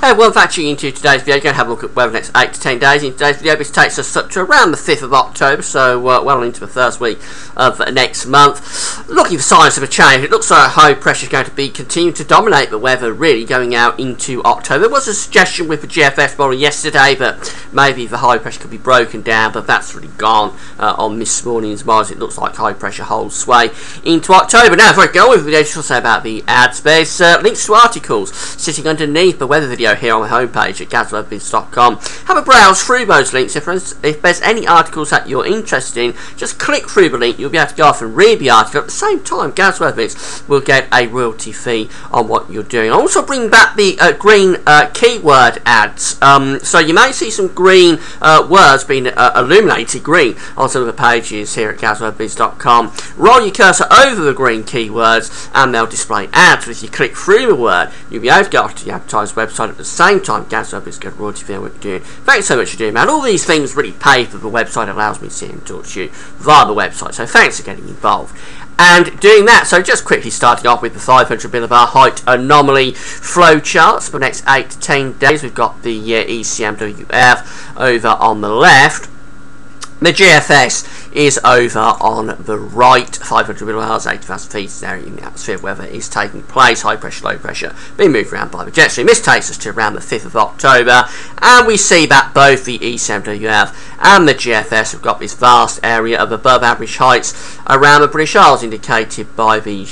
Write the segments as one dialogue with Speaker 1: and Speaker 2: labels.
Speaker 1: Hey, well, factoring into today's video, going to have a look at weather the next 8 to 10 days. In today's video, this takes us up to around the 5th of October, so well into the first week of next month. Looking for signs of a change, it looks like high pressure is going to be continuing to dominate the weather, really going out into October. There was a suggestion with the GFS model yesterday, but maybe the high pressure could be broken down, but that's really gone on this morning's models. It looks like high pressure holds sway into October. Now, before I go with the video, I just want to say about the ads. There's links to articles sitting underneath the weather video here on the homepage at GazWeatherBiz.com. Have a browse through those links. If there's any articles that you're interested in, just click through the link. You'll be able to go off and read the article. At the same time, GazWeatherBiz will get a royalty fee on what you're doing. I'll also bring back the green keyword ads. So you may see some green words being illuminated green on some of the pages here at GazWeatherBiz.com. Roll your cursor over the green keywords and they'll display ads. But if you click through the word, you'll be able to go to the advertised website at the same time. GazWeatherBiz get a royalty fee on what you're doing. Thanks so much for doing that. All these things really pay for the website. Allows me to sit and talk to you via the website. So thanks for getting involved and doing that. So just quickly starting off with the 500 millibar height anomaly flow charts for the next 8 to 10 days. We've got the ECMWF over on the left. The GFS is over on the right. 500 millibars, 80,000 feet there in the atmosphere. Weather is taking place. High pressure, low pressure being moved around by the jet stream. This takes us to around the 5th of October, and we see that both the ECMWF and the GFS have got this vast area of above average heights around the British Isles, indicated by the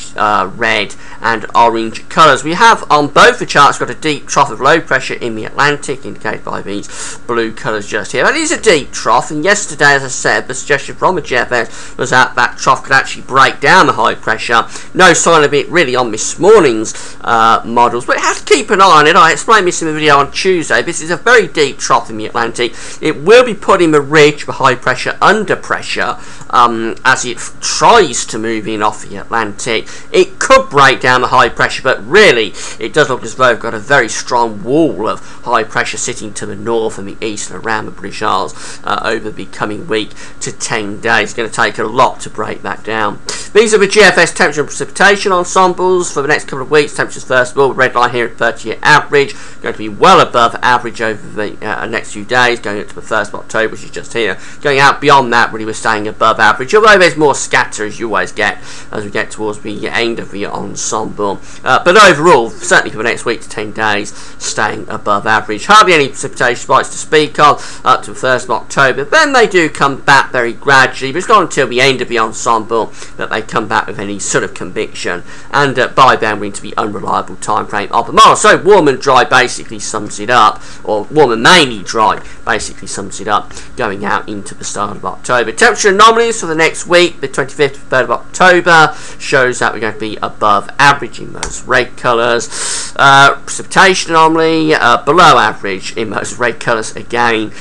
Speaker 1: red and orange colours. We have on both the charts got a deep trough of low pressure in the Atlantic, indicated by these blue colours just here. And it is a deep trough, and yesterday, as I said, the suggestion from the GFS was that that trough could actually break down the high pressure. No sign of it really on this morning's models, but you have to keep an eye on it. I explained this in the video on Tuesday. This is a very deep trough in the Atlantic. It will be putting the ridge for high pressure under pressure as it tries to move in off the Atlantic. It could break down the high pressure, but really it does look as though we've got a very strong wall of high pressure sitting to the north and the east and around the British Isles over the coming week to 10 days. It's going to take a lot to break that down. These are the GFS temperature and precipitation ensembles for the next couple of weeks. Temperatures first of all, red line here at 30-year average, going to be well above average over the next few days, going up to the 1st of October, which is just here. Going out beyond that, really we're staying above average, although there's more scatter as you always get as we get towards the end of the ensemble. But overall, certainly for the next week to 10 days, staying above average. Hardly any precipitation spikes to speak of up to the 1st of October. Then they do come back very gradually, but it's not until the end of the ensemble that they come back with any sort of conviction, and by then we're into the unreliable time frame of the model. So warm and dry basically sums it up, or warm and mainly dry basically sums it up, going out into the start of October. Temperature anomalies for the next week, the 25th to 3rd of October, shows that we're going to be above average in those red colours. Precipitation anomaly below average in those red colours again,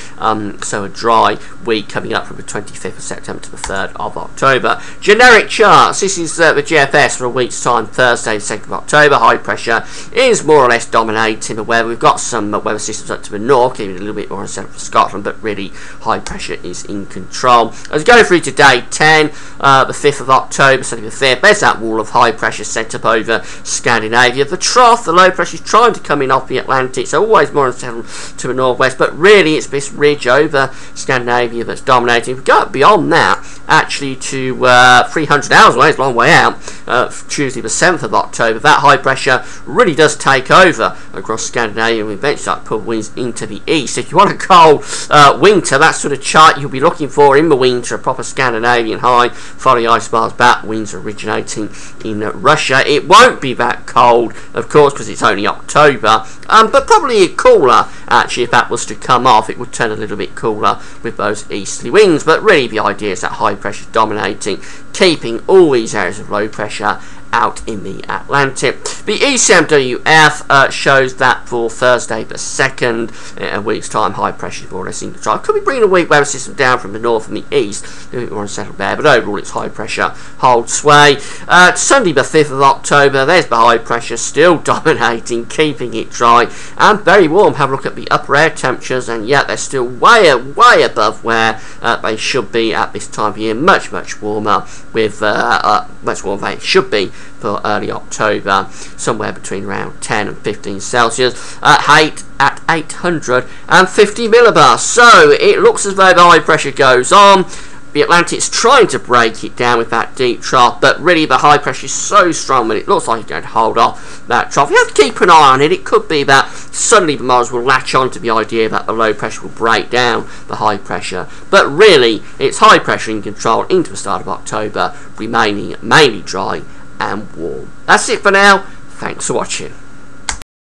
Speaker 1: so a dry week coming up from the 25th of September to the 3rd of October. Generic charts, this is the GFS for a week's time, Thursday the 2nd of October. High pressure is more or less dominating the weather. We've got some weather systems up to the north, giving it a little bit more unsettled for Scotland, but really high pressure is in control. As we go through to day 10, the 5th of October, Sunday the 5th, there's that wall of high pressure set up over Scandinavia. The trough, the low pressure is trying to come in off the Atlantic, so always more unsettled to the northwest, but really it's this ridge over Scandinavia that's dominating. If we go up beyond that, actually to 300 hours away, it's a long way out, Tuesday the 7th of October, that high pressure really does take over across Scandinavia, and we eventually start to pull winds into the east. If you want a cold winter, that sort of chart you'll be looking for in the winter, a proper Scandinavian high, follow the isobars back, winds originating in Russia. It won't be that cold, of course, because it's only October, but probably cooler, actually. If that was to come off, it would turn a little bit cooler with those easterly winds, but really the idea is that high pressure is dominating, keeping all these areas of low pressure out in the Atlantic. The ECMWF shows that for Thursday the 2nd, a week's time, high pressure is more or less in control. Could be bringing a weak weather system down from the north and the east, a little bit more unsettled there, but overall it's high pressure holds sway. Sunday the 5th of October, there's the high pressure still dominating, keeping it dry and very warm. Have a look at the upper air temperatures, and yet they're still way above where they should be at this time of year. Much warmer, with much warmer than it should be for early October, somewhere between around 10 and 15 Celsius, height at 850 millibars. So it looks as though the high pressure goes on. The Atlantic's trying to break it down with that deep trough, but really the high pressure is so strong that it looks like it's going to hold off that trough. You have to keep an eye on it. It could be that suddenly the models will latch on to the idea that the low pressure will break down the high pressure, but really it's high pressure in control into the start of October, remaining mainly dry and warm. That's it for now. Thanks for watching.